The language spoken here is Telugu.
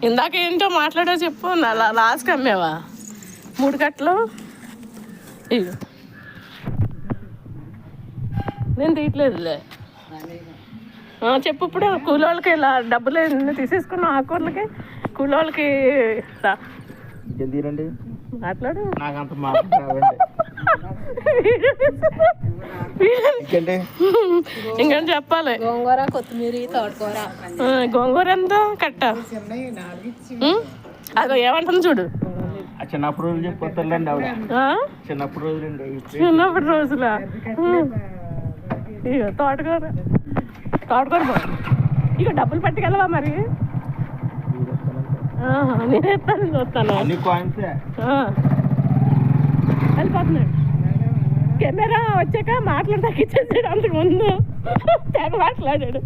ఇందాక ఏంటో మాట్లాడో చెప్పు. లాస్ట్కి అమ్మేవా 3 కట్టలు? ఇక నేను తీయట్లేదులే. చెప్పు ఇప్పుడు. కూలోళ్ళకి ఇలా డబ్బులు తీసేసుకున్నాం ఆకూరలకి. కూలోళ్ళకి తీరండి మాట్లాడు. ఇంకేం చెప్పాలి. గోంగూర, కొత్తిమీర, తోటకూర. గోంగూర ఎంత కట్ట? అదో ఏమంటుంది చూడు. చిన్నప్పుడు రోజులు చెప్పొస్తారులేండి ఆవిడ. చిన్నప్పుడు రోజులండి. చిన్నప్పుడు రోజులా? ఇక తోటకూర బాగుంది. ఇక డబ్బులు పట్టుకెళ్ళవా మరి? నేనే ఎత్తాను చూస్తాను. వెళ్ళిపోతున్నాడు. కెమెరా వచ్చాక మాట్లాడి తగ్గించేసాడు. అంతకు ముందు తెగ మాట్లాడాడు.